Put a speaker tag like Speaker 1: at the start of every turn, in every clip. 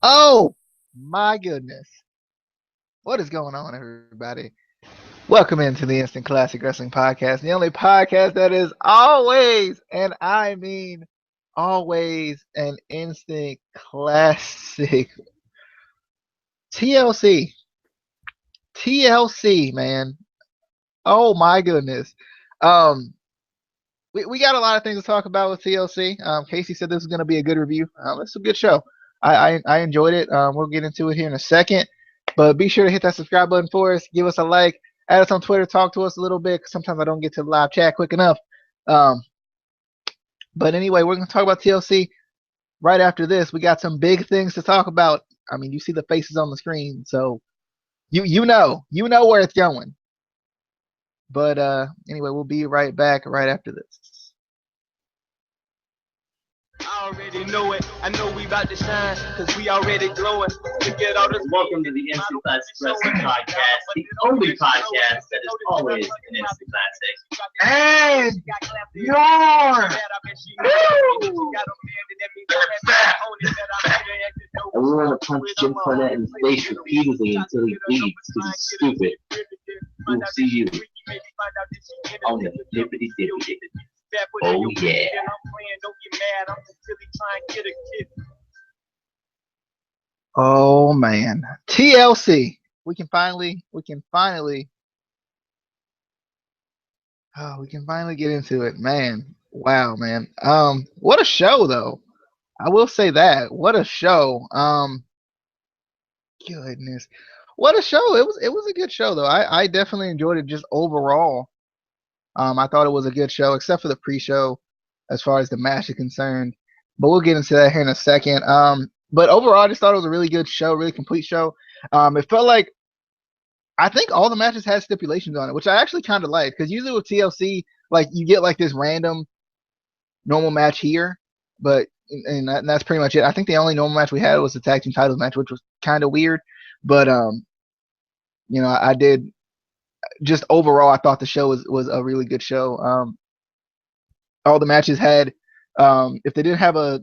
Speaker 1: Oh my goodness. What is going on, everybody? Welcome into the Instant Classic Wrestling Podcast, the only podcast that is always, and I mean always, an instant classic. TLC. TLC, man. Oh my goodness. Um, we got a lot of things to talk about with TLC. Casey said this was going to be a good review. It's a good show. I enjoyed it. We'll get into it here in a second. But be sure to hit that subscribe button for us. Give us a like. Add us on Twitter. Talk to us a little bit. Sometimes I don't get to the live chat quick enough. Um, but anyway, we're going to talk about TLC right after this. We got some big things to talk about. I mean, you see the faces on the screen, so you know where it's going. But anyway, we'll be right back right after this.
Speaker 2: I already know it. I know we about to shine, cause we already glowing.
Speaker 3: Welcome to the Instant Classic Wrestling Podcast, the only podcast that is always an Instant Classic.
Speaker 1: And your
Speaker 3: And we want to punch Jim Cornette in the face repeatedly until he bleeds because he's stupid. We'll see you on the Dippity Dippity. Oh yeah.
Speaker 1: Oh man, TLC. We can finally get into it, man. Wow, man. What a show, though. I will say that. What a show. Goodness, what a show. It was a good show, though. I definitely enjoyed it just overall. I thought it was a good show, except for the pre-show, as far as the match is concerned. But we'll get into that here in a second. But overall, I just thought it was a really good show, really complete show. It felt like I think all the matches had stipulations on it, which I actually kind of like, because usually with TLC, like you get like this random normal match here, but and that's pretty much it. I think the only normal match we had was the tag team titles match, which was kind of weird. But I did just overall, I thought the show was a really good show. All the matches had, if they didn't have a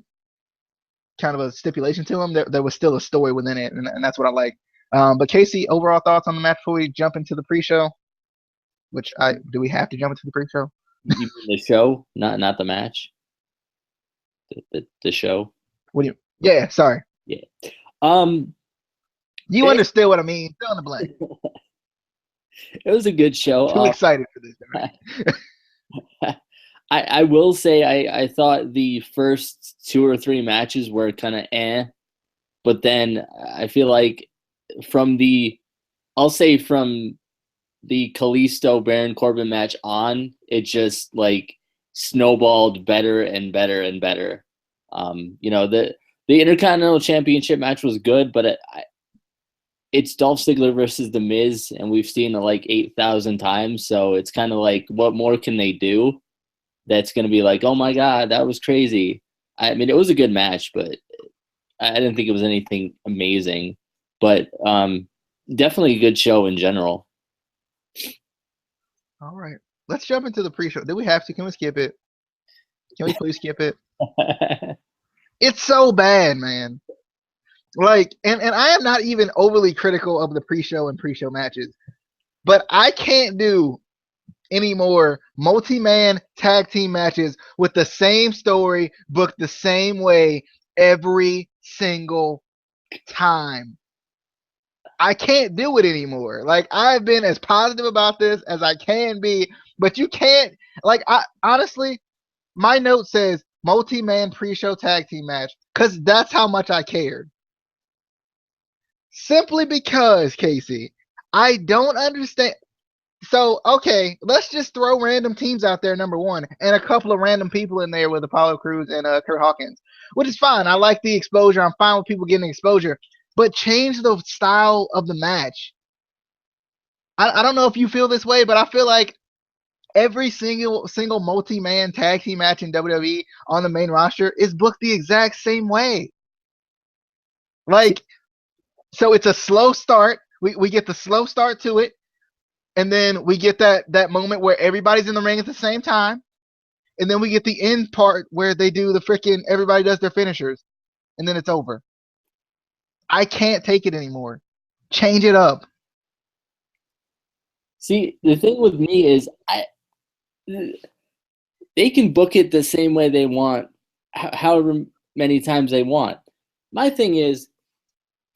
Speaker 1: kind of a stipulation to them, there was still a story within it, and that's what I like. But Casey, overall thoughts on the match before we jump into the pre-show? Do we have to jump into the pre-show?
Speaker 4: You mean the show, not the match. The show.
Speaker 1: What do you? Yeah, sorry.
Speaker 4: Yeah.
Speaker 1: You understood what I mean. Fill in the blank.
Speaker 4: It was a good show.
Speaker 1: Too excited for this. Right?
Speaker 4: I will say I thought the first 2 or 3 matches were kind of but then I feel like from the Kalisto Baron Corbin match on, it just like snowballed better and better and better. The Intercontinental Championship match was good, but it's Dolph Ziggler versus The Miz, and we've seen it like 8,000 times. So it's kind of like, what more can they do? That's going to be like, oh my God, that was crazy. I mean, it was a good match, but I didn't think it was anything amazing. But definitely a good show in general.
Speaker 1: All right. Let's jump into the pre-show. Do we have to? Can we skip it? Can we please skip it? It's so bad, man. Like, and I am not even overly critical of the pre-show and pre-show matches, but I can't do any more multi-man tag team matches with the same story booked the same way every single time. I can't do it anymore. Like, I've been as positive about this as I can be, but you can't. Like, honestly, my note says multi-man pre-show tag team match because that's how much I cared. Simply because, Casey, I don't understand. So, okay, let's just throw random teams out there, number one, and a couple of random people in there with Apollo Crews and Kurt Hawkins, which is fine. I like the exposure. I'm fine with people getting exposure, but change the style of the match. I don't know if you feel this way, but I feel like every single multi-man tag team match in WWE on the main roster is booked the exact same way. Like, so it's a slow start. We get the slow start to it. And then we get that moment where everybody's in the ring at the same time. And then we get the end part where they do the freaking, everybody does their finishers. And then it's over. I can't take it anymore. Change it up.
Speaker 4: See, the thing with me is they can book it the same way they want, however many times they want. My thing is,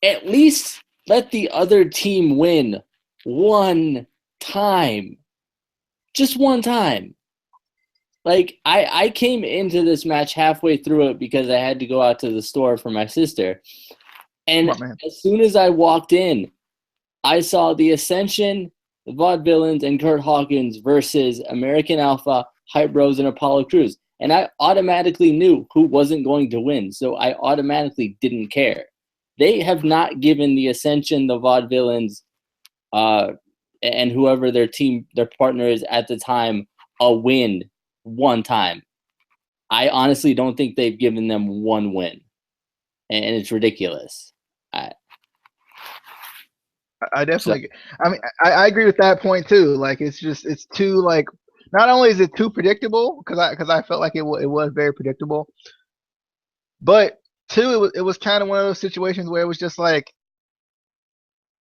Speaker 4: at least let the other team win one time. Just one time. Like, I came into this match halfway through it because I had to go out to the store for my sister. And as soon as I walked in, I saw the Ascension, the Vaudevillains, and Kurt Hawkins versus American Alpha, Hype Bros, and Apollo Crews. And I automatically knew who wasn't going to win, so I automatically didn't care. They have not given the Ascension, the Vaudevillains, and whoever their partner is at the time, a win one time. I honestly don't think they've given them one win, and it's ridiculous.
Speaker 1: I definitely. I mean, I agree with that point too. Like, it's too, like, not only is it too predictable because I felt like it was very predictable, but two, it was kind of one of those situations where it was just like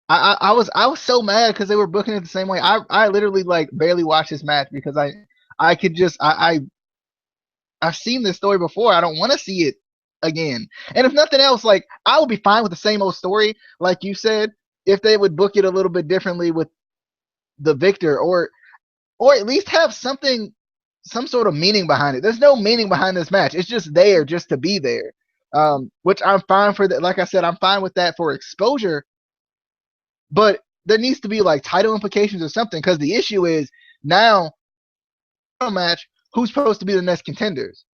Speaker 1: I was so mad because they were booking it the same way. I literally like barely watched this match because I could just I've seen this story before. I don't want to see it again. And if nothing else, like, I would be fine with the same old story, like you said, if they would book it a little bit differently with the victor, or at least have some sort of meaning behind it. There's no meaning behind this match. It's just there just to be there. Which I'm fine for that. Like I said, I'm fine with that for exposure, but there needs to be like title implications or something, because the issue is now match, who's supposed to be the next contenders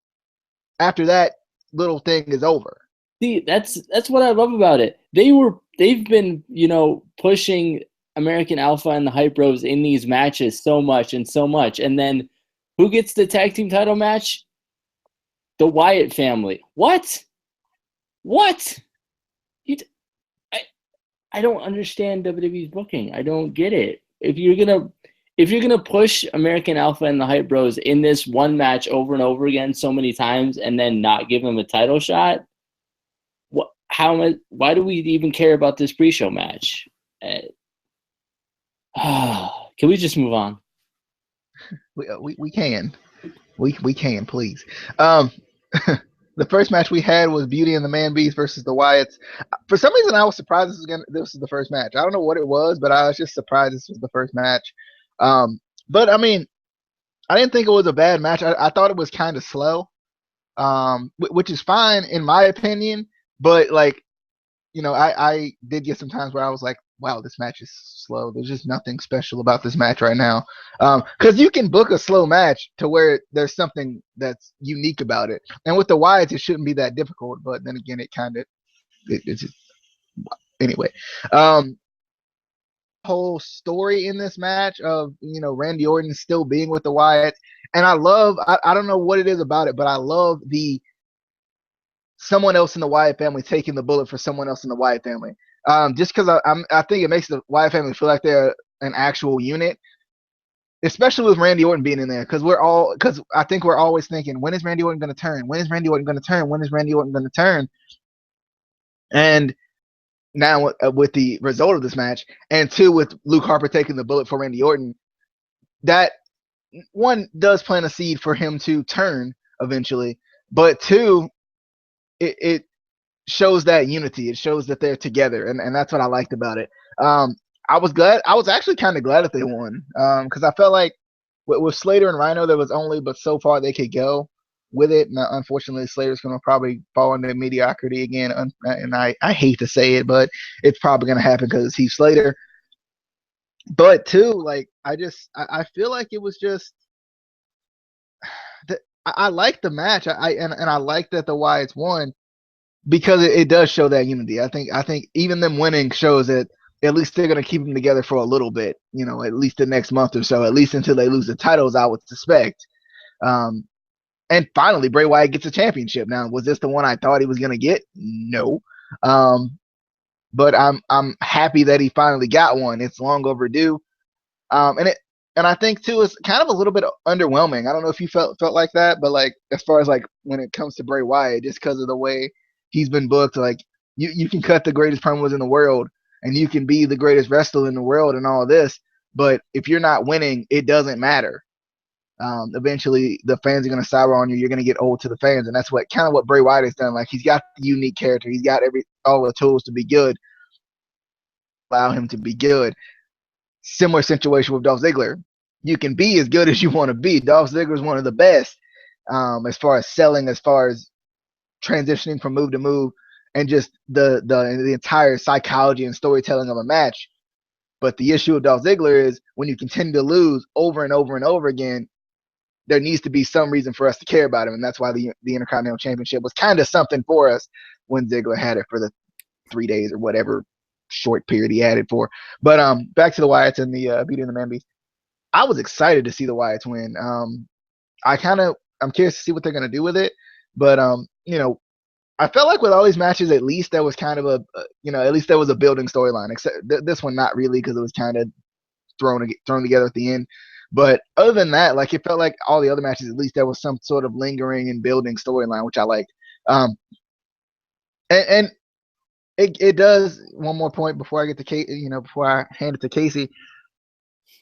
Speaker 1: after that little thing is over.
Speaker 4: See, that's what I love about it. They've been, pushing American Alpha and the Hype Bros in these matches so much, and then who gets the tag team title match? The Wyatt family. What? I don't understand WWE's booking. I don't get it. If you're gonna push American Alpha and the Hype Bros in this one match over and over again so many times and then not give them a title shot, why do we even care about this pre-show match? Can we just move on?
Speaker 1: We can. We can, please. The first match we had was Beauty and the Man Beast versus the Wyatts. For some reason, I was surprised this was the first match. I don't know what it was, but I was just surprised this was the first match. But I mean, I didn't think it was a bad match. I thought it was kind of slow, which is fine in my opinion. But like, I did get some times where I was like, wow, this match is slow. There's just nothing special about this match right now. Because you can book a slow match to where there's something that's unique about it. And with the Wyatts, it shouldn't be that difficult. But then again, it's just, anyway. Whole story in this match of, Randy Orton still being with the Wyatts. And I don't know what it is about it, but I love the someone else in the Wyatt family taking the bullet for someone else in the Wyatt family. Just because I think it makes the Wyatt family feel like they're an actual unit, especially with Randy Orton being in there. Because I think we're always thinking, when is Randy Orton going to turn? When is Randy Orton going to turn? When is Randy Orton going to turn? And now with the result of this match, and two, with Luke Harper taking the bullet for Randy Orton, that one does plant a seed for him to turn eventually. But two, it shows that unity. It shows that they're together, and that's what I liked about it. I was actually kind of glad that they won, because I felt like with Slater and Rhyno, there was only but so far they could go with it. And unfortunately, Slater's going to probably fall into mediocrity again, and I hate to say it, but it's probably going to happen because it's Heath Slater. But too, like, I feel like it was just I like the match. I like that the Wyatts won, because it does show that unity. I think even them winning shows that at least they're going to keep them together for a little bit, at least the next month or so, at least until they lose the titles, I would suspect. And finally, Bray Wyatt gets a championship. Now, was this the one I thought he was going to get? No. But I'm happy that he finally got one. It's long overdue. And I think too, it's kind of a little bit underwhelming. I don't know if you felt like that, but like, as far as like when it comes to Bray Wyatt, just because of the way he's been booked, like, You can cut the greatest promos in the world, and you can be the greatest wrestler in the world and all this, but if you're not winning, it doesn't matter. Eventually the fans are going to sour on you. You're going to get old to the fans, and that's what kind of what Bray Wyatt has done. Like, he's got the unique character, he's got all the tools to be good. Allow him to be good. Similar situation with Dolph Ziggler. You can be as good as you want to be. Dolph Ziggler is one of the best as far as selling, as far as transitioning from move to move, and just the entire psychology and storytelling of a match. But the issue with Dolph Ziggler is when you continue to lose over and over and over again, there needs to be some reason for us to care about him, and that's why the Intercontinental Championship was kind of something for us when Ziggler had it for the 3 days or whatever short period he had it for. But back to the Wyatts and the Beauty and the Man Beast. I was excited to see the Wyatts win. I'm curious to see what they're gonna do with it, but I felt like with all these matches, at least there was kind of at least there was a building storyline. Except this one, not really, because it was kind of thrown together at the end. But other than that, like, it felt like all the other matches, at least there was some sort of lingering and building storyline, which I liked. And it does. One more point before I get to before I hand it to Casey.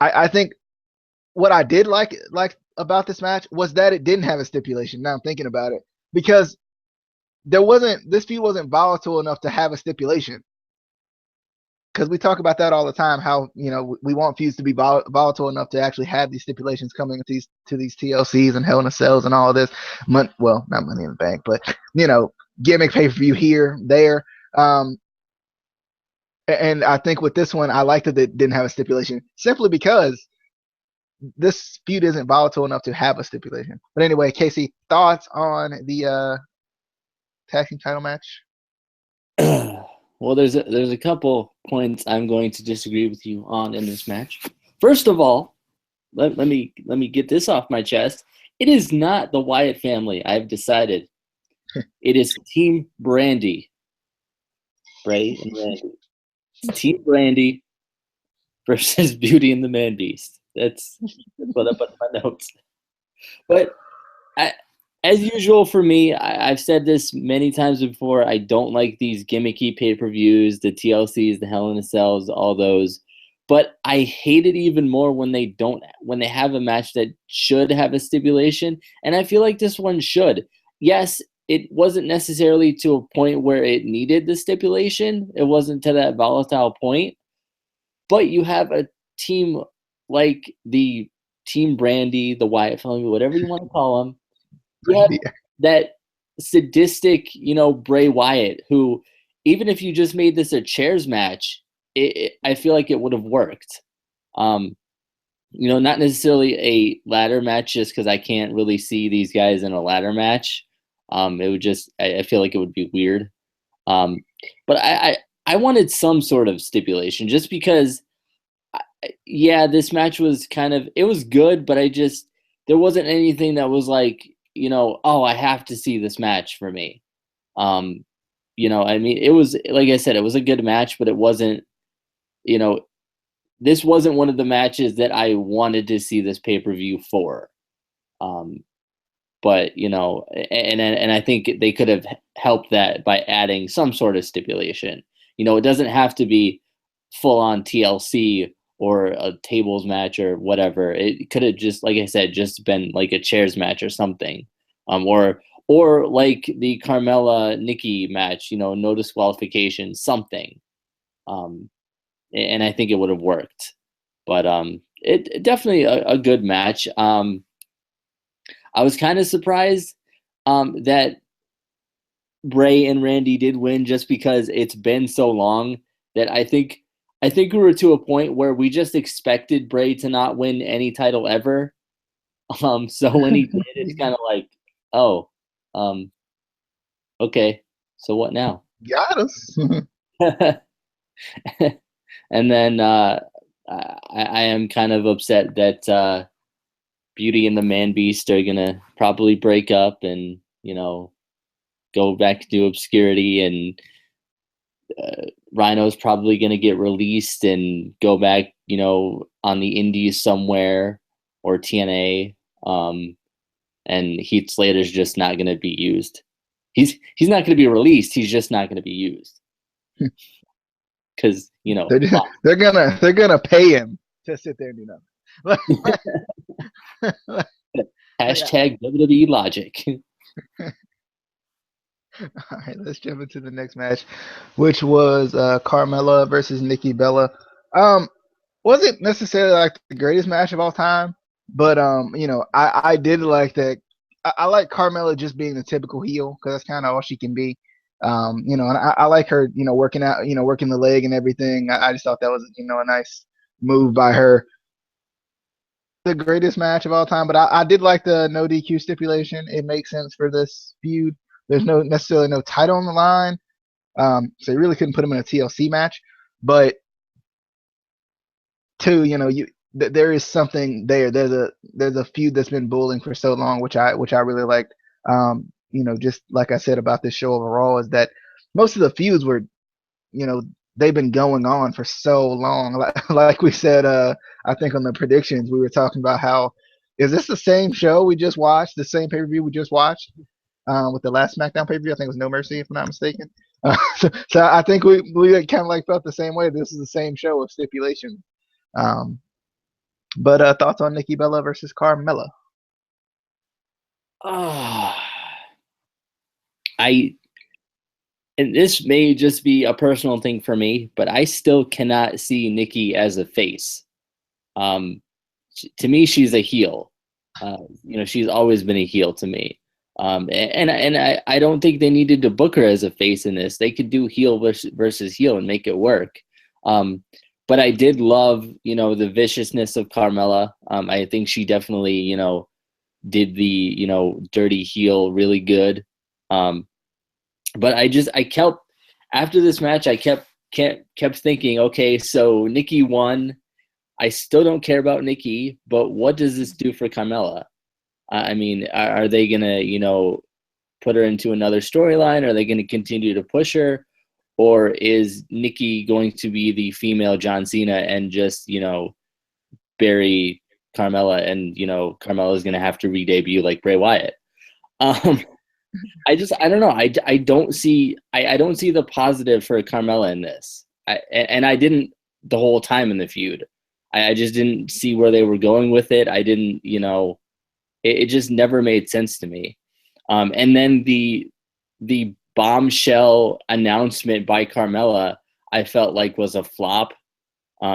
Speaker 1: I think what I did like about this match was that it didn't have a stipulation. Now I'm thinking about it, because this feud wasn't volatile enough to have a stipulation. Because we talk about that all the time, how we want feuds to be volatile enough to actually have these stipulations coming to these TLCs and Hell in a Cells and all of this. Well, not Money in the Bank, but gimmick pay-per-view here, there. And I think with this one, I liked that it didn't have a stipulation, simply because this feud isn't volatile enough to have a stipulation. But anyway, Casey, thoughts on the tag team title match?
Speaker 4: Well, there's a couple points I'm going to disagree with you on in this match. First of all, let me get this off my chest. It is not the Wyatt family. I've decided. It is Team Brandy. Bray and Randy. Team Brandy versus Beauty and the Man Beast. That's what I put in my notes. But as usual for me, I've said this many times before, I don't like these gimmicky pay-per-views, the TLCs, the Hell in a Cells, all those. But I hate it even more when they have a match that should have a stipulation, and I feel like this one should. Yes, it wasn't necessarily to a point where it needed the stipulation. It wasn't to that volatile point. But you have a team like the Team Brandy, the Wyatt family, whatever you want to call them. You have that sadistic, Bray Wyatt, who, even if you just made this a chairs match, I feel like it would have worked. Not necessarily a ladder match, just because I can't really see these guys in a ladder match. It would just, I feel like it would be weird. But I wanted some sort of stipulation, just because, this match was it was good, but there wasn't anything that was like, I have to see this match for me. It was, like I said, it was a good match, but it wasn't, this wasn't one of the matches that I wanted to see this pay-per-view for. But, and I think they could have helped that by adding some sort of stipulation. It doesn't have to be full on TLC or a tables match or whatever. It could have just, like I said, just been like a chairs match or something. Or like the Carmella Nikki match, no disqualification, something. And I think it would have worked. But it definitely a good match. I was kind of surprised that Bray and Randy did win, just because it's been so long that I think we were to a point where we just expected Bray to not win any title ever. So when he did, it's kind of like, okay, so what now?
Speaker 1: Got us.
Speaker 4: And then I am kind of upset that Beauty and the Man Beast are gonna probably break up and go back to obscurity, and Rhino's probably gonna get released and go back on the indies somewhere, or TNA. And Heath Slater's just not gonna be used. He's not gonna be released. He's just not gonna be used. because
Speaker 1: they're gonna pay him to sit there and do nothing.
Speaker 4: hashtag WWE logic.
Speaker 1: All right, let's jump into the next match, which was Carmella versus Nikki Bella. Wasn't necessarily like the greatest match of all time, but I did like that. I like Carmella just being the typical heel because that's kind of all she can be. And I like her, working out, working the leg and everything. I just thought that was, a nice move by her. The greatest match of all time, but I did like the no DQ stipulation. It makes sense for this feud. There's necessarily no title on the line, so you really couldn't put them in a TLC match. But two, there is something there. There's a feud that's been building for so long, which I really liked. Just like I said about this show overall, is that most of the feuds were, they've been going on for so long. Like we said, I think on the predictions we were talking about how is this the same show we just watched, the same pay-per-view we just watched with the last SmackDown pay-per-view. I think it was No Mercy, if I'm not mistaken. So I think we kind of like felt the same way. This is the same show with stipulation. But thoughts on Nikki Bella versus Carmella?
Speaker 4: And this may just be a personal thing for me, but I still cannot see Nikki as a face. To me, she's a heel. She's always been a heel to me. And I don't think they needed to book her as a face in this. They could do heel versus heel and make it work. But I did love, the viciousness of Carmella. I think she definitely, did the, dirty heel really good. But after this match, I kept thinking, okay, so Nikki won. I still don't care about Nikki, but what does this do for Carmella? I mean, are they gonna, put her into another storyline? Are they gonna continue to push her, or is Nikki going to be the female John Cena and just, bury Carmella, and Carmella is gonna have to re-debut like Bray Wyatt? I don't know. I don't see the positive for Carmella in this. I didn't the whole time in the feud. I just didn't see where they were going with it. I didn't, it just never made sense to me. And then the bombshell announcement by Carmella, I felt like was a flop.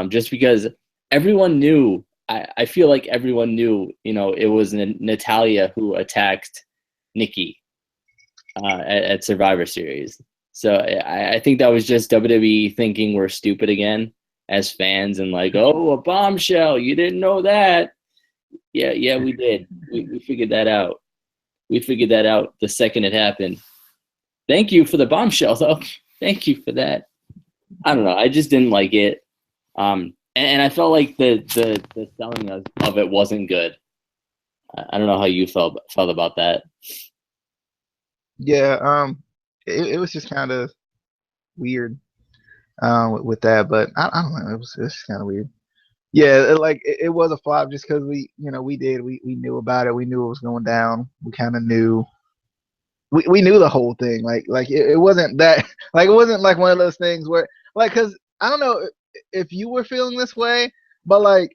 Speaker 4: Just because everyone knew, I feel like everyone knew, it was Natalya who attacked Nikki. At Survivor Series. So I think that was just WWE thinking we're stupid again as fans and like, oh, a bombshell. You didn't know that. Yeah, we did. We figured that out. We figured that out the second it happened. Thank you for the bombshell, though. Thank you for that. I don't know. I just didn't like it. And I felt like the selling of it wasn't good. I don't know how you felt about that.
Speaker 1: Yeah, it was just kind of weird with that, but I don't know. It was just kind of weird. Yeah, it was a flop just because we knew about it. We knew it was going down. We kind of knew. We knew the whole thing. It wasn't that it wasn't like one of those things where because I don't know if you were feeling this way, but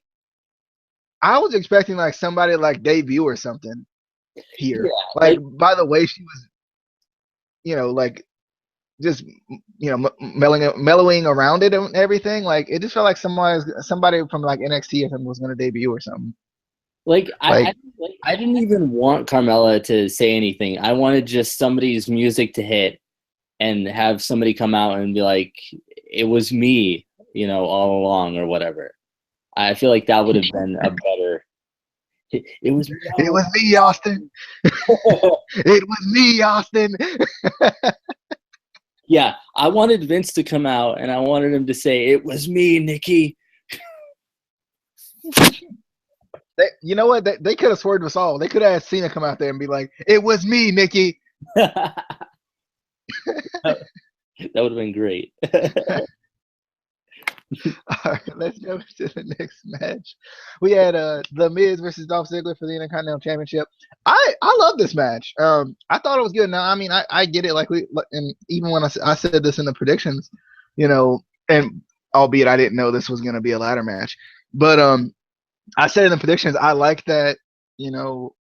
Speaker 1: I was expecting somebody debut or something here. Yeah, by the way she was. Just mellowing around it and everything. It just felt like somebody from NXT was going to debut or something.
Speaker 4: I didn't even want Carmella to say anything. I wanted just somebody's music to hit and have somebody come out and be like, "It was me, all along," or whatever. I feel like that would have been a better. It was
Speaker 1: me, Austin. It was me, Austin.
Speaker 4: Yeah, I wanted Vince to come out and I wanted him to say, "It was me, Nikki."
Speaker 1: You know what? They could have swerved us all. They could have had Cena come out there and be like, "It was me, Nikki."
Speaker 4: That would have been great.
Speaker 1: All right, let's go to the next match. We had The Miz versus Dolph Ziggler for the Intercontinental Championship. I love this match. I thought it was good. Now, I mean, I get it. And even when I said this in the predictions, you know, and albeit I didn't know this was going to be a ladder match, but I said in the predictions I like that, you know,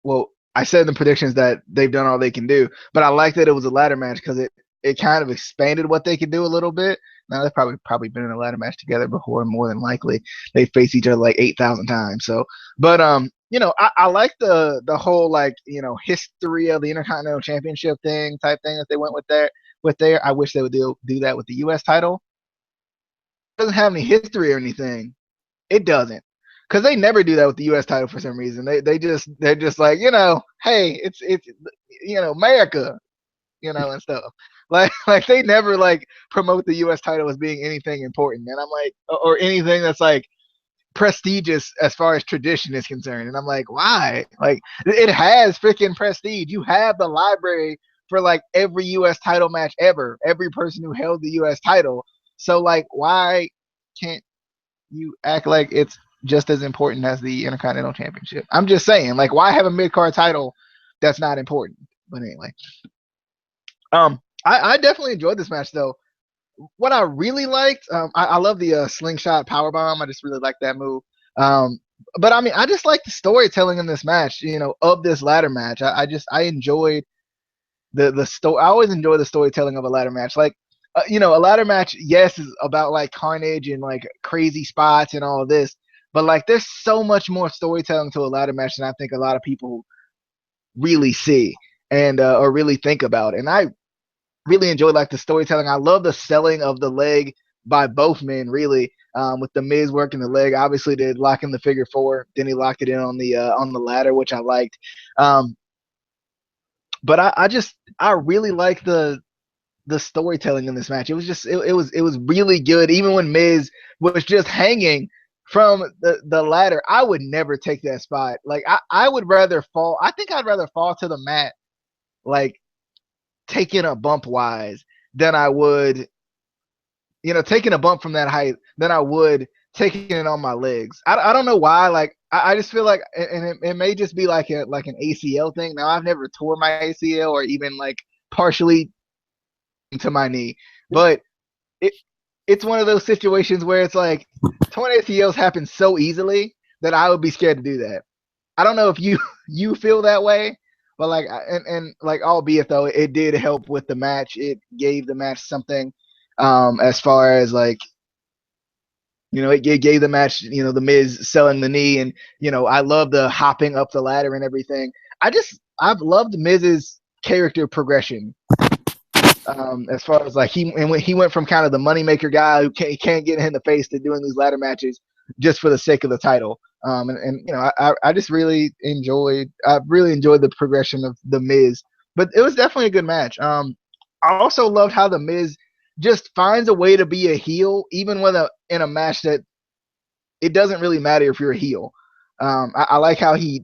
Speaker 1: well, I said in the predictions that they've done all they can do, but I like that it was a ladder match because it kind of expanded what they could do a little bit. Now they've probably been in a ladder match together before, more than likely. They faced each other like 8,000 times. So, but you know, I like the whole like, you know, history of the Intercontinental Championship type thing that they went with there. I wish they would do that with the US title. It doesn't have any history or anything. It doesn't. Because they never do that with the U.S. title for some reason. They're just like, you know, hey, it's you know, America, you know, and stuff. Like they never like promote the U.S. title as being anything important, and I'm like, or anything that's like prestigious as far as tradition is concerned. And I'm like, why? Like it has freaking prestige. You have the library for like every U.S. title match ever, every person who held the U.S. title. So like, why can't you act like it's just as important as the Intercontinental Championship? I'm just saying, like, why have a mid card title that's not important? But anyway, I definitely enjoyed this match though. What I really liked, I love the slingshot powerbomb. I just really like that move. But I mean, I just like the storytelling in this match. You know, of this ladder match. I enjoyed the story. I always enjoy the storytelling of a ladder match. Like, you know, a ladder match, yes, is about like carnage and like crazy spots and all of this, but like there's so much more storytelling to a ladder match than I think a lot of people really see and or really think about. And I really enjoyed like the storytelling. I love the selling of the leg by both men, really, with the Miz working the leg. Obviously, they lock in the figure four, then he locked it in on the ladder, which I liked. But I really like the storytelling in this match. It was just it was really good. Even when Miz was just hanging from the ladder, I would never take that spot. Like I would rather fall. I think I'd rather fall to the mat like taking a bump wise than I would, you know, taking a bump from that height than I would taking it on my legs. I don't know why. Like I just feel like, and it may just be like an ACL thing. Now I've never tore my ACL or even like partially to my knee, but it it's one of those situations where it's like torn ACLs happen so easily that I would be scared to do that. I don't know if you feel that way, but like and like albeit though it did help with the match. It gave the match something as far as like, you know, it gave the match, you know, the Miz selling the knee, and you know I love the hopping up the ladder and everything. I've loved Miz's character progression. As far as like when he went from kind of the moneymaker guy who can't get in the face to doing these ladder matches just for the sake of the title. And you know, I just really enjoyed the progression of the Miz, but it was definitely a good match. I also loved how the Miz just finds a way to be a heel, even when in a match that it doesn't really matter if you're a heel. I like how he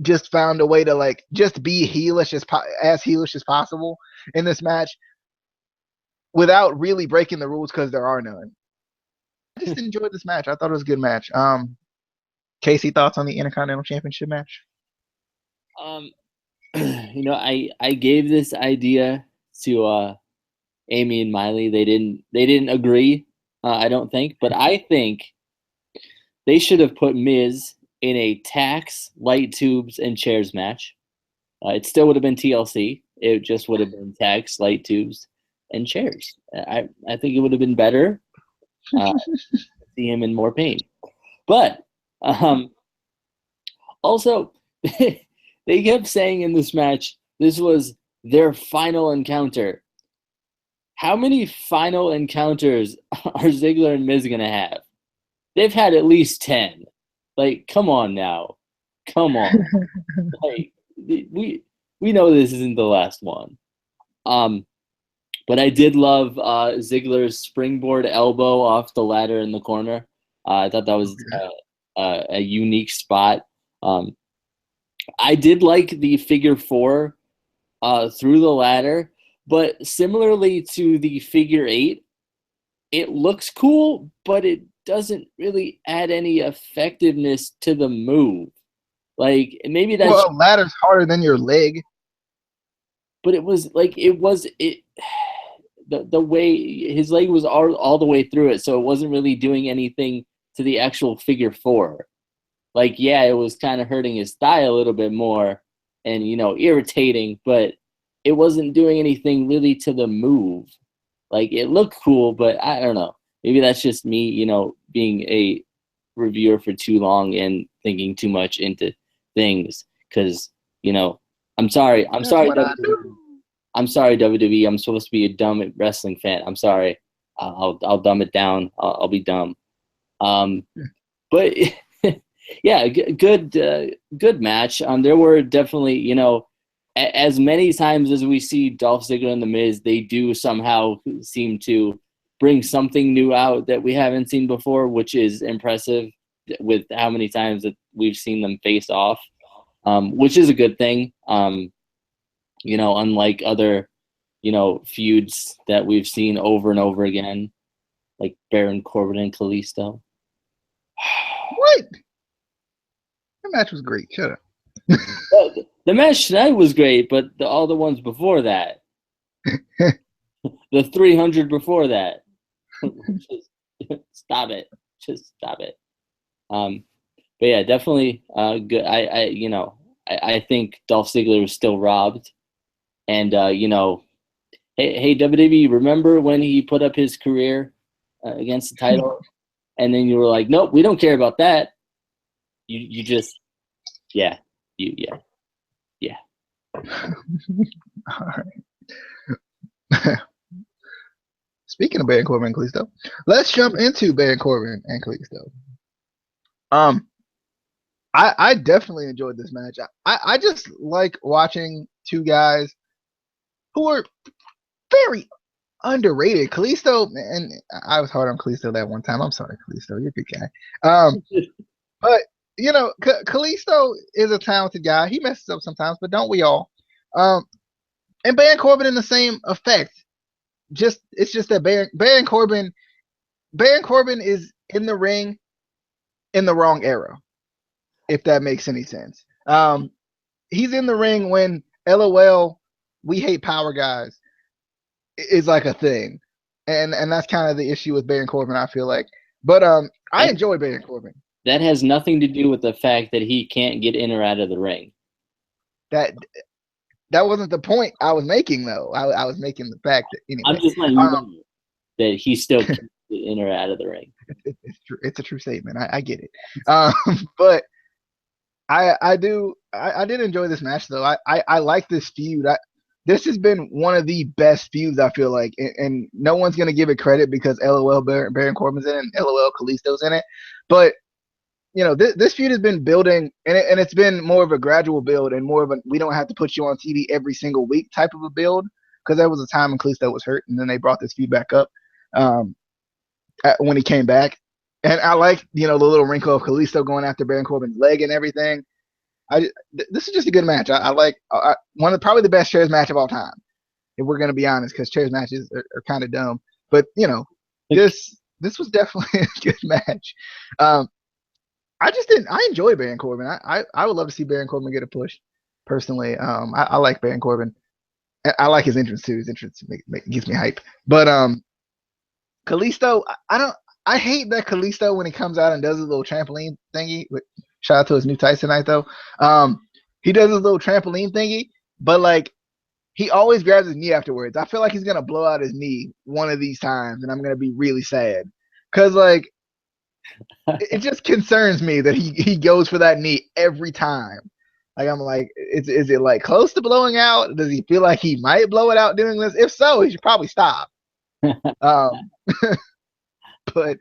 Speaker 1: just found a way to like just be heelish as heelish as possible in this match without really breaking the rules because there are none. I just enjoyed this match. I thought it was a good match. Casey, thoughts on the Intercontinental Championship match?
Speaker 4: You know, I gave this idea to Amy and Miley. They didn't agree. I don't think, but I think they should have put Miz in a tax, light tubes, and chairs match. It still would have been TLC. It just would have been tax, light tubes, and chairs. I think it would have been better. See him in more pain. But also, they kept saying in this match, this was their final encounter. How many final encounters are Ziggler and Miz going to have? They've had at least 10. Like, come on now. Come on. Like, we know this isn't the last one. But I did love Ziggler's springboard elbow off the ladder in the corner. I thought that was a unique spot. I did like the figure four through the ladder, but similarly to the figure eight, it looks cool, but it doesn't really add any effectiveness to the move. Like maybe that's
Speaker 1: well, ladder's harder than your leg.
Speaker 4: But it was like it the way his leg was all the way through it, so it wasn't really doing anything to the actual figure four. Like, yeah, it was kind of hurting his thigh a little bit more and, you know, irritating, but it wasn't doing anything really to the move. Like, it looked cool, but I don't know. Maybe that's just me, you know, being a reviewer for too long and thinking too much into things. Because, you know, I'm sorry. I'm sorry, WWE. I'm sorry, WWE. I'm supposed to be a dumb wrestling fan. I'm sorry. I'll dumb it down. I'll be dumb. But yeah, good match. There were definitely, you know, as many times as we see Dolph Ziggler and The Miz, they do somehow seem to bring something new out that we haven't seen before, which is impressive with how many times that we've seen them face off, which is a good thing. You know, unlike other, you know, feuds that we've seen over and over again, like Baron Corbin and Kalisto.
Speaker 1: What? That match was great. Shut up.
Speaker 4: The match tonight was great, but all the ones before that, the 300 before that, just stop it. Just stop it. But yeah, definitely good. I think Dolph Ziggler was still robbed, and you know, hey WWE, remember when he put up his career against the title, and then you were like, nope, we don't care about that. You just, yeah.
Speaker 1: All right. Speaking of Baron Corbin and Kalisto, let's jump into Baron Corbin and Kalisto. I definitely enjoyed this match. I just like watching two guys who are very underrated. Kalisto, and I was hard on Kalisto that one time. I'm sorry, Kalisto, you're a good guy. But you know, Kalisto is a talented guy. He messes up sometimes, but don't we all? And Baron Corbin in the same effect. It's just that Baron Corbin is in the ring in the wrong era, if that makes any sense. He's in the ring when LOL, we hate power guys is like a thing. And that's kind of the issue with Baron Corbin, I feel like. But I enjoy Baron Corbin.
Speaker 4: That has nothing to do with the fact that he can't get in or out of the ring.
Speaker 1: That wasn't the point I was making, though. I was making the fact that anyway.
Speaker 4: I'm just letting you know that he still can't get in or out of the ring.
Speaker 1: It's true. It's a true statement. I get it. But I did enjoy this match, though. I like this feud. This has been one of the best feuds, I feel like, and no one's gonna give it credit because LOL Baron Corbin's in it and LOL Kalisto's in it, but you know, this feud has been building, and it's been more of a gradual build and more of a we don't have to put you on TV every single week type of a build, because there was a time when Kalisto was hurt, and then they brought this feud back up when he came back. And I like, you know, the little wrinkle of Kalisto going after Baron Corbin's leg and everything. This is just a good match. I like one of probably the best chairs match of all time, if we're going to be honest, because chairs matches are kind of dumb. But, you know, this was definitely a good match. I enjoy Baron Corbin. I would love to see Baron Corbin get a push, personally. I like Baron Corbin. I like his entrance too. His entrance gives me hype. But Kalisto, I hate that Kalisto, when he comes out and does his little trampoline thingy. Shout out to his new tights tonight, though. He does his little trampoline thingy, but like he always grabs his knee afterwards. I feel like he's gonna blow out his knee one of these times, and I'm gonna be really sad, because like it just concerns me that he goes for that knee every time. Like, I'm like, is it like close to blowing out? Does he feel like he might blow it out doing this? If so, he should probably stop. But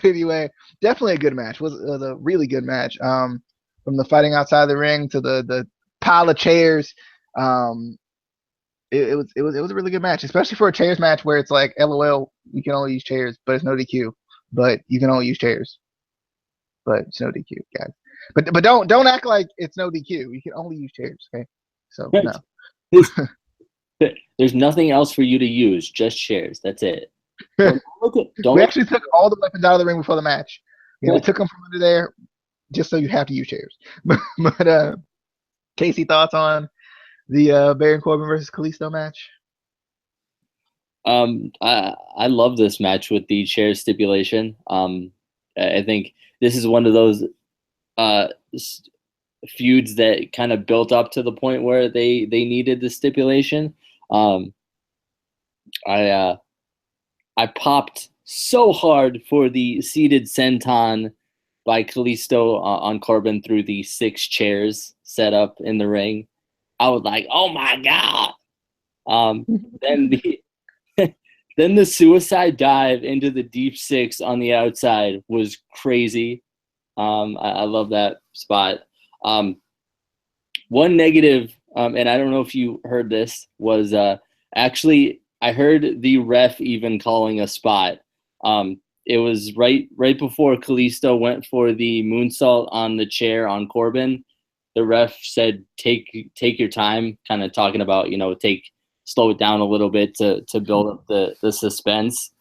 Speaker 1: anyway, definitely a good match. Was a really good match. From the fighting outside the ring to the pile of chairs. It was a really good match, especially for a chairs match where it's like, LOL, you can only use chairs, but it's no DQ. But you can only use chairs. But it's no DQ, guys. But don't act like it's no DQ. You can only use chairs, okay? So no.
Speaker 4: There's nothing else for you to use, just chairs. That's it.
Speaker 1: We actually took all the weapons out of the ring before the match. You know, we took them from under there just so you have to use chairs. But Casey, thoughts on the Baron Corbin versus Kalisto match?
Speaker 4: I love this match with the chair stipulation. I think this is one of those feuds that kind of built up to the point where they needed the stipulation. I popped so hard for the seated senton by Kalisto on Corbin through the 6 chairs set up in the ring. I was like, oh my God. Then then the suicide dive into the deep 6 on the outside was crazy. I love that spot. One negative, and I don't know if you heard this, was actually I heard the ref even calling a spot. It was right before Kalisto went for the moonsault on the chair on Corbin. The ref said, take your time, kind of talking about, slow it down a little bit to build up the suspense.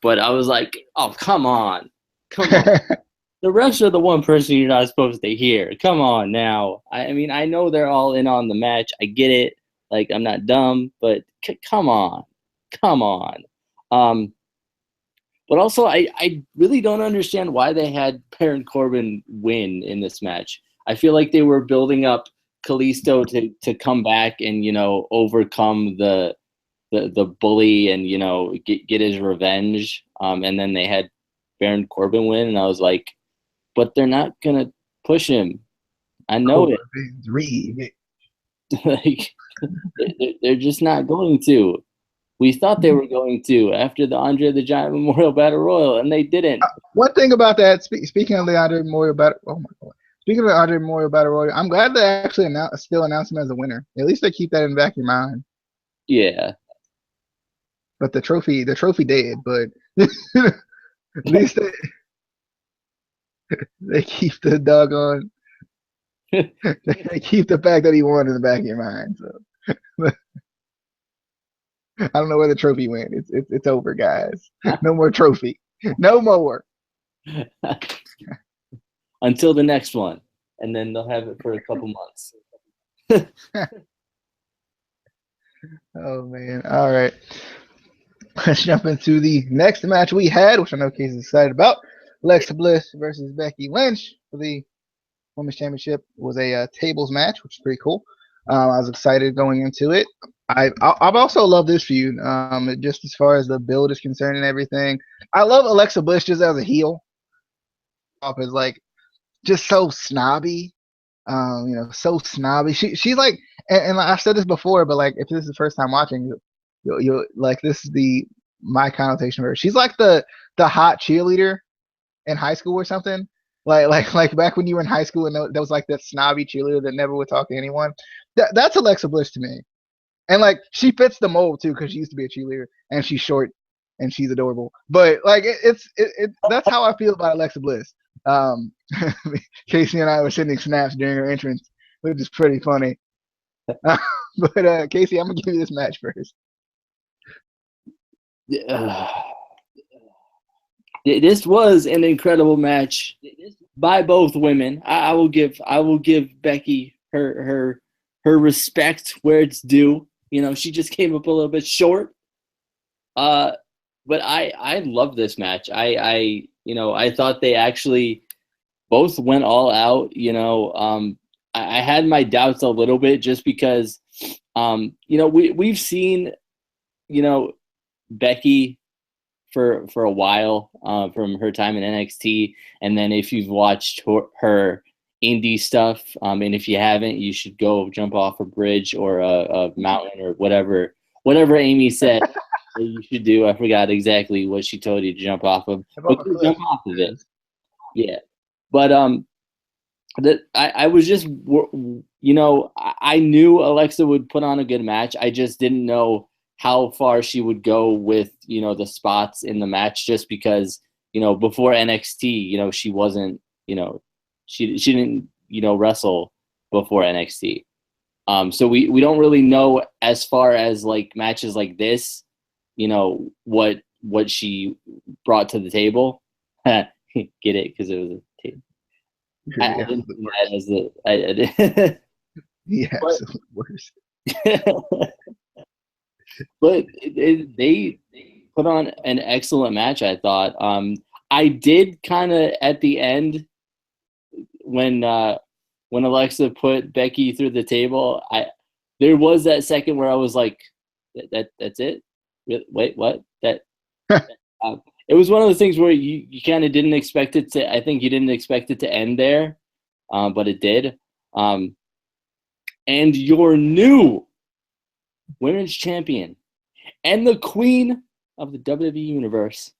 Speaker 4: But I was like, oh, come on. The refs are the one person you're not supposed to hear. Come on now. I mean, I know they're all in on the match. I get it. Like, I'm not dumb, but come on. But also, I really don't understand why they had Baron Corbin win in this match. I feel like they were building up Kalisto to come back and, overcome the bully and, get his revenge. And then they had Baron Corbin win, and I was like, but they're not going to push him. I know it. Like, they're just not going to. We thought they were going to after the Andre the Giant Memorial Battle Royal, and they didn't.
Speaker 1: One thing about that, speaking of the Andre Memorial Battle, oh my God. Speaking of the Andre Memorial Battle Royal, I'm glad they actually still announced him as a winner. At least they keep that in the back of your mind.
Speaker 4: Yeah.
Speaker 1: But the trophy dead. But at least they keep the doggone. They keep the fact that he won in the back of your mind. So I don't know where the trophy went. It's over, guys. No more trophy. No more.
Speaker 4: Until the next one, and then they'll have it for a couple months.
Speaker 1: Oh man! All right, let's jump into the next match we had, which I know Casey's excited about. Alexa Bliss versus Becky Lynch for the Women's Championship. It was a tables match, which is pretty cool. I was excited going into it. I've also loved this feud, just as far as the build is concerned and everything. I love Alexa Bliss just as a heel. Off as like just so snobby, so snobby. She's like, and I've said this before, but like if this is the first time watching, you'll like this is my connotation of her. She's like the hot cheerleader in high school or something. Like back when you were in high school and there was like that snobby cheerleader that never would talk to anyone. That's Alexa Bliss to me. And like she fits the mold too because she used to be a cheerleader and she's short and she's adorable. But like that's how I feel about Alexa Bliss. Casey and I were sending snaps during her entrance, which is pretty funny. But Casey, I'm gonna give you this match first.
Speaker 4: This was an incredible match by both women. I will give Becky her respect where it's due. She just came up a little bit short. But I love this match. I thought they actually both went all out. I had my doubts a little bit just because, we've seen, Becky for a while from her time in NXT. And then if you've watched her indie stuff, and if you haven't, you should go jump off a bridge or a mountain or whatever Amy said you should do. I forgot exactly what she told you to jump off of. But jump off of it. Yeah. But I was just, I knew Alexa would put on a good match. I just didn't know how far she would go with, the spots in the match, just because, before NXT, she wasn't, she didn't, wrestle before NXT. So we don't really know as far as like matches like this, what she brought to the table. Get it? Because it was a table. I didn't think that as the.
Speaker 1: Yeah, worse.
Speaker 4: But they put on an excellent match, I thought. I did kind of at the end when Alexa put Becky through the table. There was that second where I was like, that's it. Wait, what? It was one of those things where you kind of didn't expect it to. I think you didn't expect it to end there, but it did. And your new women's champion and the queen of the WWE Universe,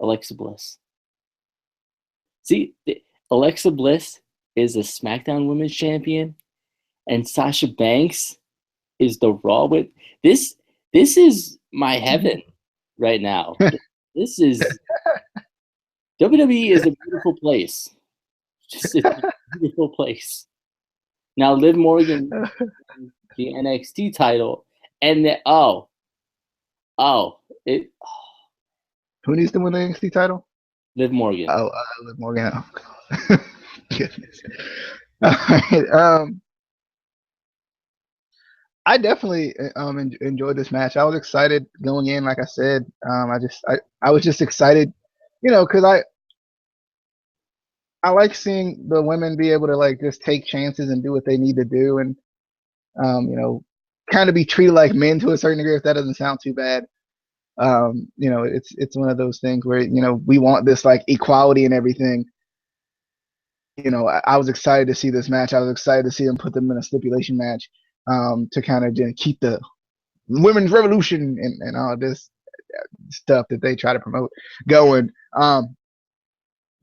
Speaker 4: Alexa Bliss. See, Alexa Bliss is a SmackDown Women's Champion, and Sasha Banks is the Raw with this. This is my heaven right now. This is WWE is a beautiful place. It's a beautiful place. Now, Liv Morgan, the NXT title, and
Speaker 1: Who needs to win the NXT title?
Speaker 4: Liv Morgan.
Speaker 1: Oh, Liv Morgan. Oh, goodness. All right. I definitely enjoyed this match. I was excited going in, like I said. I was just excited, because I like seeing the women be able to like just take chances and do what they need to do, and kind of be treated like men to a certain degree. If that doesn't sound too bad, it's one of those things where we want this like equality and everything. I was excited to see this match. I was excited to see them put them in a stipulation match to kind of keep the women's revolution and all this stuff that they try to promote going.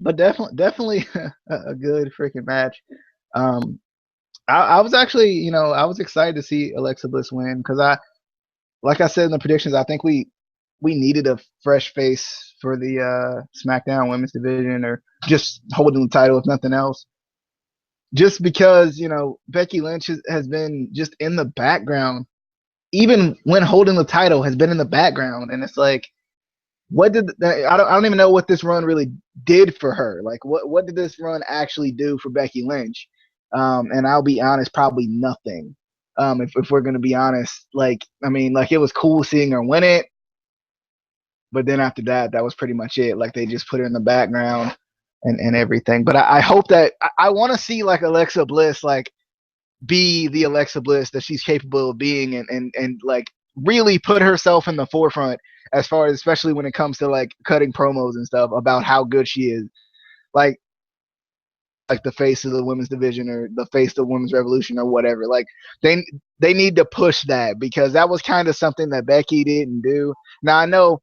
Speaker 1: But definitely a good freaking match. I was actually, I was excited to see Alexa Bliss win because like I said in the predictions, I think we needed a fresh face for the SmackDown Women's Division, or just holding the title if nothing else. Just because Becky Lynch has been just in the background, even when holding the title, has been in the background, and it's like, I don't even know what this run really did for her. Like, what did this run actually do for Becky Lynch? And I'll be honest, probably nothing. If we're gonna be honest, it was cool seeing her win it, but then after that was pretty much it. Like, they just put her in the background and everything. But I hope that I want to see like Alexa Bliss like be the Alexa Bliss that she's capable of being, and like really put herself in the forefront as far as, especially when it comes to like cutting promos and stuff about how good she is. Like the face of the women's division, or the face of the women's revolution, or whatever. Like they need to push that, because that was kind of something that Becky didn't do. Now I know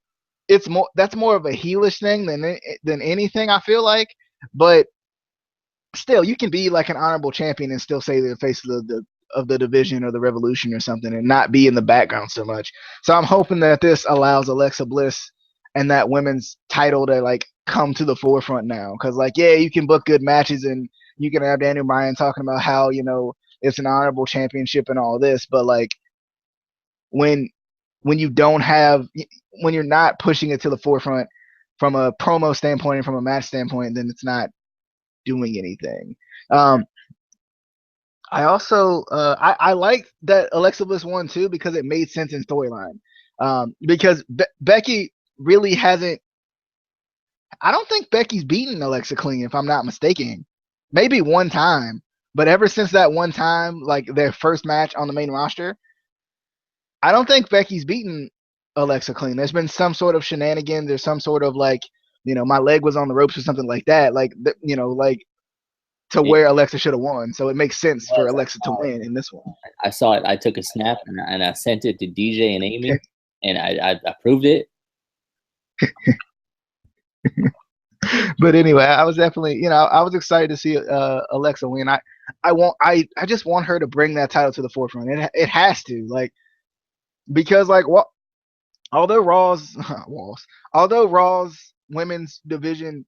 Speaker 1: that's more of a heelish thing than anything, I feel like, but still, you can be like an honorable champion and still say the face of the division or the revolution or something, and not be in the background so much. So I'm hoping that this allows Alexa Bliss and that women's title to like come to the forefront now, because like, yeah, you can book good matches and you can have Daniel Bryan talking about how it's an honorable championship and all this, but like when you're not pushing it to the forefront from a promo standpoint and from a match standpoint, then it's not doing anything. I also I like that Alexa Bliss won too, because it made sense in storyline. Because Becky really hasn't. I don't think Becky's beaten Alexa clean, if I'm not mistaken. Maybe one time, but ever since that one time, like their first match on the main roster, I don't think Becky's beaten Alexa clean. There's been some sort of shenanigans. There's some sort of like, my leg was on the ropes or something like that. Like, to where Alexa should have won. So it makes sense for Alexa to win in this one.
Speaker 4: I saw it. I took a snap and I sent it to DJ and Amy, and I approved it.
Speaker 1: But anyway, I was definitely, I was excited to see Alexa win. I just want her to bring that title to the forefront. It has to, like, because like although Raw's women's division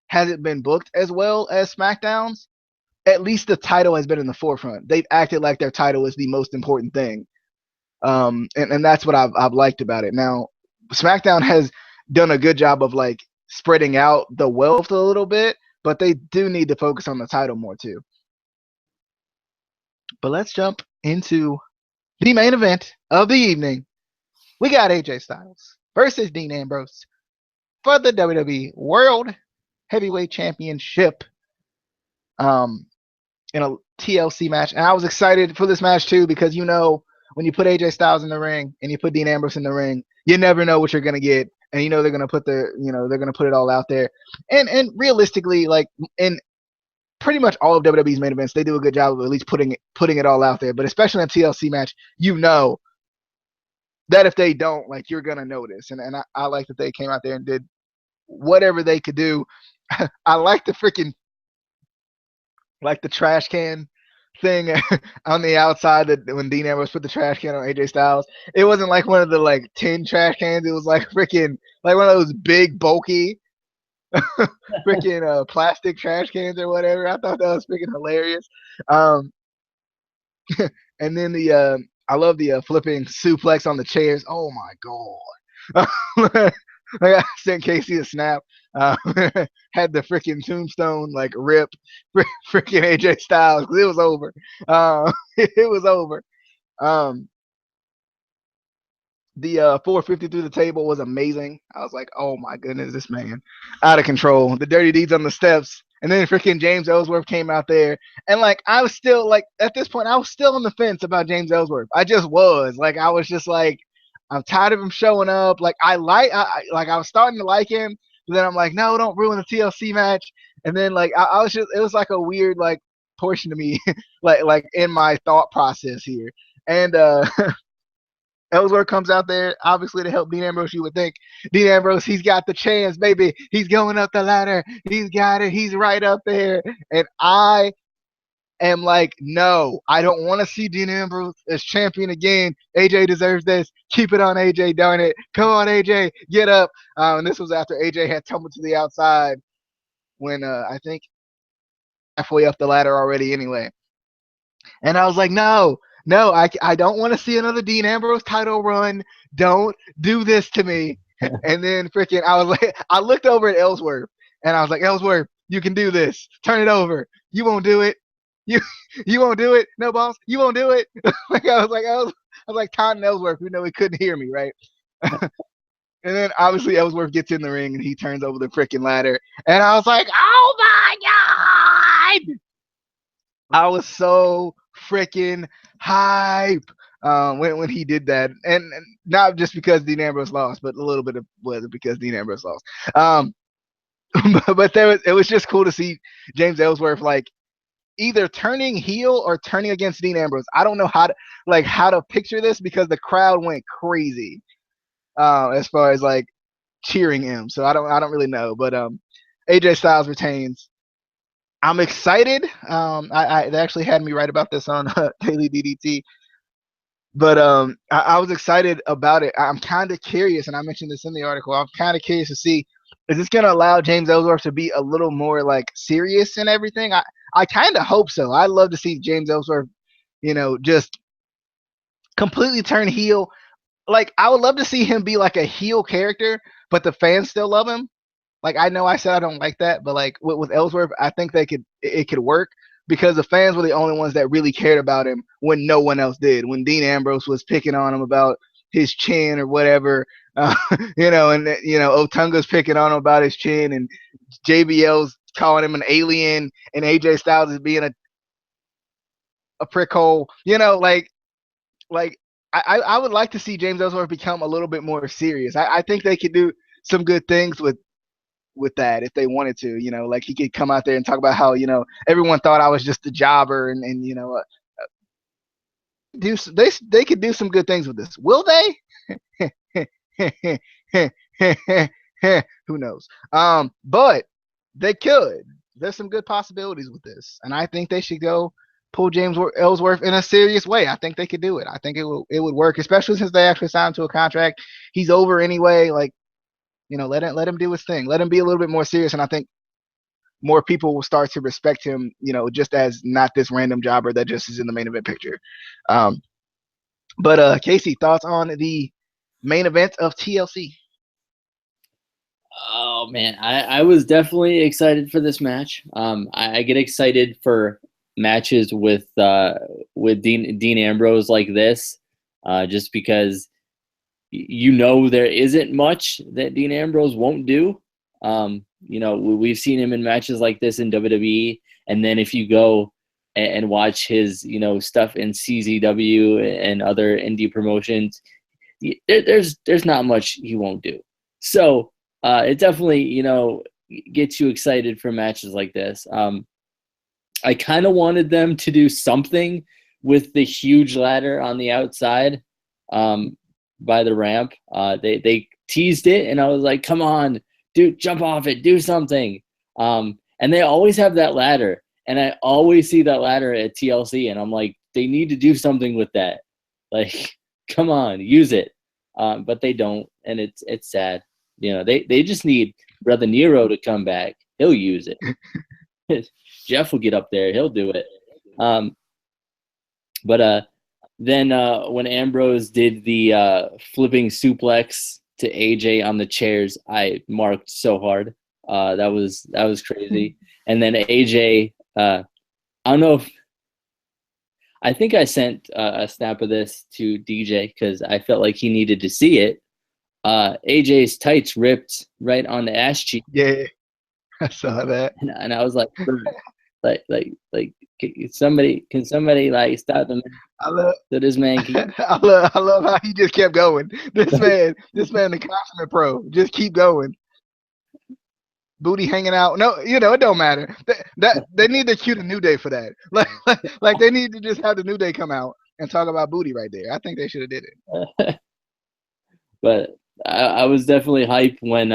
Speaker 1: hasn't been booked as well as SmackDown's, at least the title has been in the forefront. They've acted like their title is the most important thing. And that's what I've liked about it. Now, SmackDown has done a good job of like spreading out the wealth a little bit, but they do need to focus on the title more too. But let's jump into the main event of the evening. we got AJ Styles versus Dean Ambrose for the WWE World Heavyweight Championship in a TLC match. And I was excited for this match too because when you put AJ Styles in the ring and you put Dean Ambrose in the ring, you never know what you're gonna get, and they're gonna put they're gonna put it all out there. And realistically, like in pretty much all of WWE's main events, they do a good job of at least putting it all out there. But especially in a TLC match, that if they don't, like, you're gonna notice. And I like that they came out there and did whatever they could do. I like the trash can thing on the outside that when Dean Ambrose put the trash can on AJ Styles. It wasn't like one of the like tin trash cans. It was like freaking like one of those big bulky freaking plastic trash cans or whatever. I thought that was freaking hilarious. And then I love the flipping suplex on the chairs. Oh my god. I sent Casey a snap. Had the freaking tombstone like rip freaking AJ Styles because it was over. It was over. The 450 through the table was amazing. I was like, oh my goodness, this man out of control. The dirty deeds on the steps. And then freaking James Ellsworth came out there. And like, I was still like, at this point, I was still on the fence about James Ellsworth. I just was. Like, I was just like, I'm tired of him showing up. Like, I was starting to like him. But then I'm like, no, don't ruin the TLC match. And then like, I was just, it was like a weird like portion to me, like in my thought process here. And Ellsworth comes out there, obviously to help Dean Ambrose. You would think Dean Ambrose, he's got the chance, baby. He's going up the ladder. He's got it. He's right up there. And I am like, no, I don't want to see Dean Ambrose as champion again. AJ deserves this. Keep it on AJ, darn it. Come on, AJ, get up. And this was after AJ had tumbled to the outside when I think halfway up the ladder already anyway. And I was like, no, I don't want to see another Dean Ambrose title run. Don't do this to me. And then freaking, I looked over at Ellsworth and I was like, Ellsworth, you can do this. Turn it over. You won't do it. You won't do it. No, boss, you won't do it. I was like taunting Ellsworth, even though he couldn't hear me, right? And then obviously Ellsworth gets in the ring and he turns over the freaking ladder. And I was like, oh my God. I was so freaking hype when he did that, and not just because Dean Ambrose lost, but a little bit of was because Dean Ambrose lost. But it was just cool to see James Ellsworth like either turning heel or turning against Dean Ambrose. I don't know how to picture this because the crowd went crazy as far as like cheering him. So I don't really know, but AJ Styles retains. I'm excited. They actually had me write about this on Daily DDT. But I was excited about it. I'm kind of curious, and I mentioned this in the article. I'm kind of curious to see, is this going to allow James Ellsworth to be a little more like serious and everything? I kind of hope so. I'd love to see James Ellsworth, just completely turn heel. Like, I would love to see him be like a heel character, but the fans still love him. Like, I know I said I don't like that, but like with Ellsworth, I think it could work because the fans were the only ones that really cared about him when no one else did. When Dean Ambrose was picking on him about his chin or whatever, and Otunga's picking on him about his chin, and JBL's calling him an alien, and AJ Styles is being a prickhole. I would like to see James Ellsworth become a little bit more serious. I think they could do some good things with that if they wanted to, like he could come out there and talk about how, everyone thought I was just a jobber and they could do some good things with this. Will they? Who knows? But they could. There's some good possibilities with this. And I think they should go pull James Ellsworth in a serious way. I think they could do it. I think it would work, especially since they actually signed to a contract. He's over anyway. Like, let him do his thing. Let him be a little bit more serious, and I think more people will start to respect him, just as not this random jobber that just is in the main event picture. But Casey, thoughts on the main event of TLC?
Speaker 4: Oh man, I was definitely excited for this match. I get excited for matches with Dean Ambrose like this, just because there isn't much that Dean Ambrose won't do. We've seen him in matches like this in WWE, and then if you go and watch his stuff in CZW and other indie promotions, there's not much he won't do. So it definitely gets you excited for matches like this. I kind of wanted them to do something with the huge ladder on the outside by the ramp. They teased it, and I was like, come on, dude, jump off it, do something. And they always have that ladder, and I always see that ladder at TLC, and I'm like, they need to do something with that. Like, come on, use it. But they don't, and it's sad. They just need Brother Nero to come back. He'll use it. Jeff will get up there. He'll do it. But then when Ambrose did the flipping suplex to AJ on the chairs, I marked so hard. That was crazy. And then AJ, I don't know if I think I sent a snap of this to DJ because I felt like he needed to see it. AJ's tights ripped right on the ass cheek.
Speaker 1: Yeah, I saw that.
Speaker 4: And I was like, can somebody like stop him? So this man can...
Speaker 1: I love how he just kept going. This man, the consummate pro, just keep going. Booty hanging out. No, it don't matter. They need to cue the New Day for that. Like they need to just have the New Day come out and talk about booty right there. I think they should have did it.
Speaker 4: But I was definitely hyped when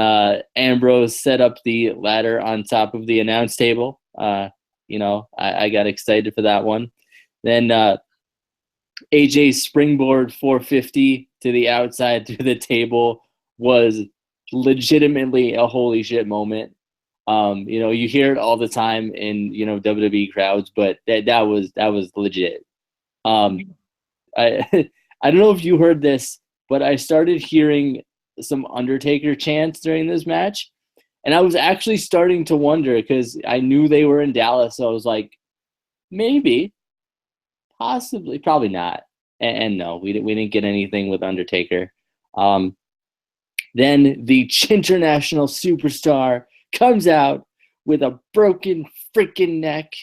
Speaker 4: Ambrose set up the ladder on top of the announce table. I got excited for that one. Then AJ's springboard 450 to the outside through the table was legitimately a holy shit moment. You hear it all the time in WWE crowds, but that was legit. I don't know if you heard this, but I started hearing some Undertaker chants during this match, and I was actually starting to wonder because I knew they were in Dallas, so I was like, maybe, possibly, probably not. And no, we didn't get anything with Undertaker. Then the international superstar comes out with a broken freaking neck.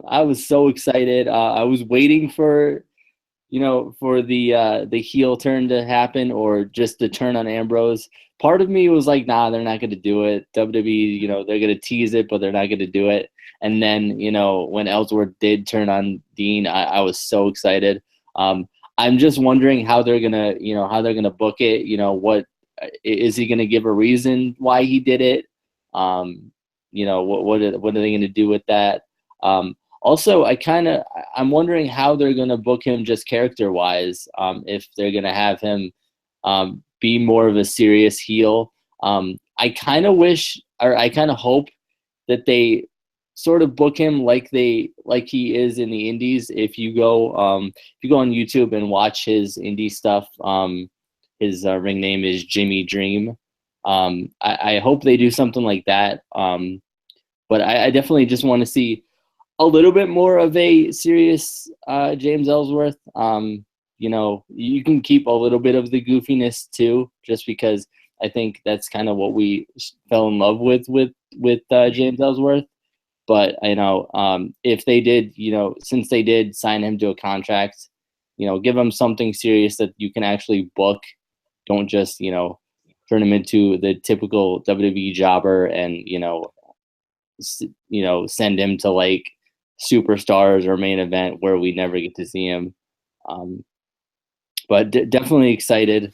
Speaker 4: I was so excited. I was waiting for the heel turn to happen or just the turn on Ambrose. Part of me was like, nah, they're not going to do it. WWE, they're going to tease it, but they're not going to do it. And then, when Ellsworth did turn on Dean, I was so excited. I'm just wondering how they're gonna book it. What is he gonna give a reason why he did it? What are they gonna do with that? Also, I'm wondering how they're gonna book him just character wise. If they're gonna have him be more of a serious heel. I kind of wish, or I kind of hope that they sort of book him like he is in the indies. If you go on YouTube and watch his indie stuff, his ring name is Jimmy Dream. I hope they do something like that. But I definitely just want to see a little bit more of a serious James Ellsworth. You can keep a little bit of the goofiness too, just because I think that's kind of what we fell in love with James Ellsworth. But if they did, since they did sign him to a contract, give him something serious that you can actually book. Don't just turn him into the typical WWE jobber and send him to like Superstars or Main Event where we never get to see him. But definitely excited.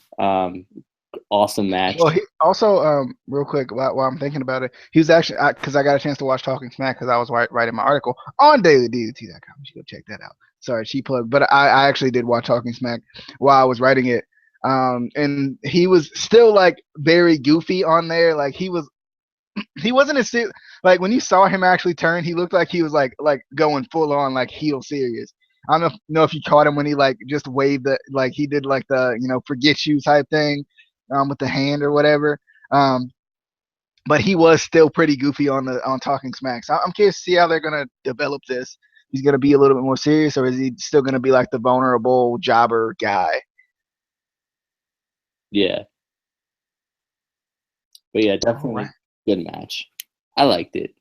Speaker 4: Awesome match.
Speaker 1: Well, he also, real quick, while I'm thinking about it, he was actually, because I got a chance to watch Talking Smack because I was writing my article on DailyDDT.com. You should go check that out. Sorry, she plugged, but I actually did watch Talking Smack while I was writing it. And he was still like very goofy on there. Like he wasn't as like when you saw him actually turn, he looked like he was like going full on like heel serious. I don't know if you caught him when he like just waved he did like the forget you type thing. With the hand or whatever, but he was still pretty goofy on Talking Smack. So I'm curious to see how they're gonna develop this. He's gonna be a little bit more serious, or is he still gonna be like the vulnerable jobber guy?
Speaker 4: Yeah. But yeah, definitely good match. I liked it.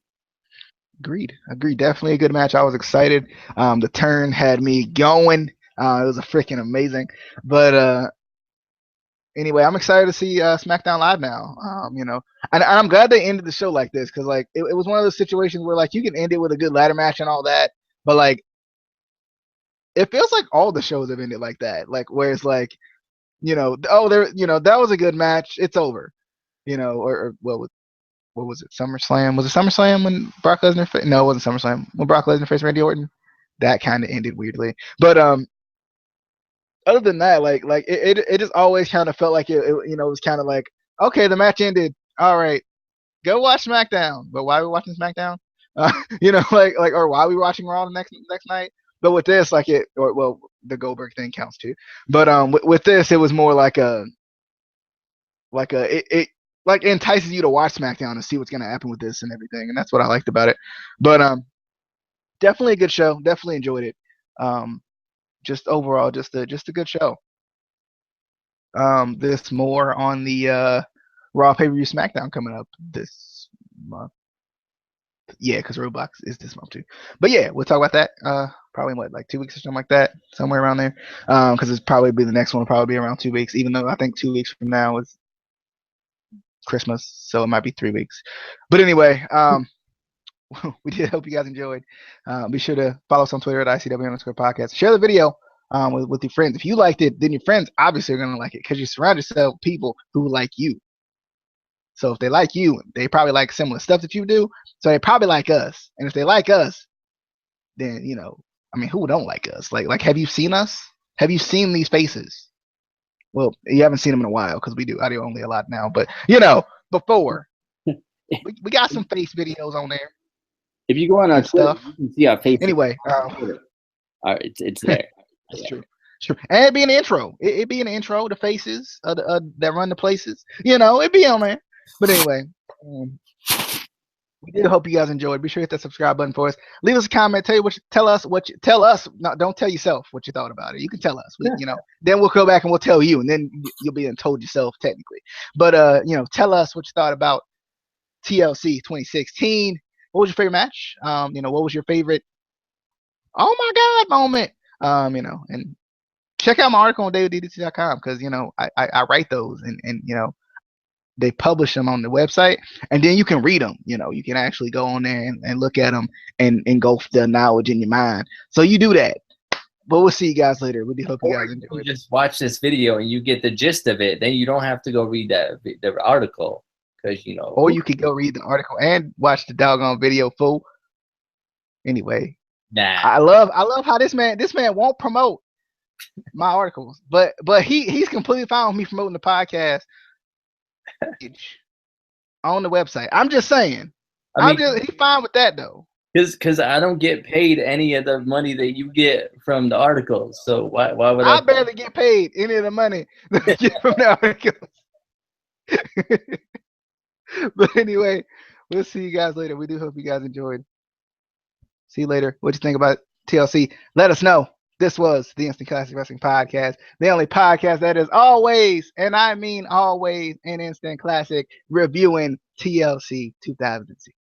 Speaker 1: Agreed. Definitely a good match. I was excited. The turn had me going. It was a freaking amazing. But anyway, I'm excited to see SmackDown Live now. And I'm glad they ended the show like this because like it was one of those situations where like you can end it with a good ladder match and all that, but like it feels like all the shows have ended like that. Like where it's like, that was a good match. It's over. Or what was it? SummerSlam? Was it SummerSlam when Brock Lesnar? No, it wasn't SummerSlam. When Brock Lesnar faced Randy Orton, that kind of ended weirdly. But other than that, like it just always kind of felt like it was kind of like, okay, the match ended. All right, go watch SmackDown. But why are we watching SmackDown? Or why are we watching Raw the next night? But with this, like the Goldberg thing counts too. But with this, it was more like it like entices you to watch SmackDown and see what's gonna happen with this and everything, and that's what I liked about it. But definitely a good show. Definitely enjoyed it. Just overall, just a good show. This more on the Raw pay-per-view SmackDown coming up this month. Yeah, because Roblox is this month too. But yeah, we'll talk about that. Probably in like 2 weeks or something like that, somewhere around there. Because it's probably be the next one will probably be around 2 weeks, even though I think 2 weeks from now is Christmas, so it might be 3 weeks. But anyway, we did hope you guys enjoyed. Be sure to follow us on Twitter at ICW_podcast. Share the video with your friends. If you liked it, then your friends obviously are going to like it because you surround yourself with people who like you. So if they like you, they probably like similar stuff that you do. So they probably like us. And if they like us, then, who don't like us? Like, have you seen us? Have you seen these faces? Well, you haven't seen them in a while because we do audio only a lot now. But, before, we got some face videos on there.
Speaker 4: If you go on our Twitter, you can see our faces.
Speaker 1: Anyway.
Speaker 4: All right, it's there.
Speaker 1: It's true. And it'd be an intro. It'd be an intro, the faces that run the places. It'd be on there. But anyway, we do hope you guys enjoyed. Be sure to hit that subscribe button for us. Leave us a comment. Tell us. No, don't tell yourself what you thought about it. You can tell us. Then we'll go back and we'll tell you, and then you'll be told yourself technically. But tell us what you thought about TLC 2016. What was your favorite match? What was your favorite? Oh my God moment. And check out my article on WWDT.com because I write those and they publish them on the website, and then you can read them. You can actually go on there and look at them and engulf the knowledge in your mind. So you do that. But we'll see you guys later. We do hope you guys enjoy it.
Speaker 5: Just watch this video and you get the gist of it. Then you don't have to go read the article because
Speaker 1: Or you could go read the article and watch the doggone video, fool. Anyway, I love how this man won't promote my articles, but he's completely fine with me promoting the podcast on the website. I'm just saying. He's fine with that though.
Speaker 5: Because I don't get paid any of the money that you get from the articles. So why would I
Speaker 1: barely get paid any of the money that I get from the articles. But anyway, we'll see you guys later. We do hope you guys enjoyed. See you later. What you think about TLC? Let us know. This was the Instant Classic Wrestling Podcast, the only podcast that is always, and I mean always, an instant classic reviewing TLC 2006.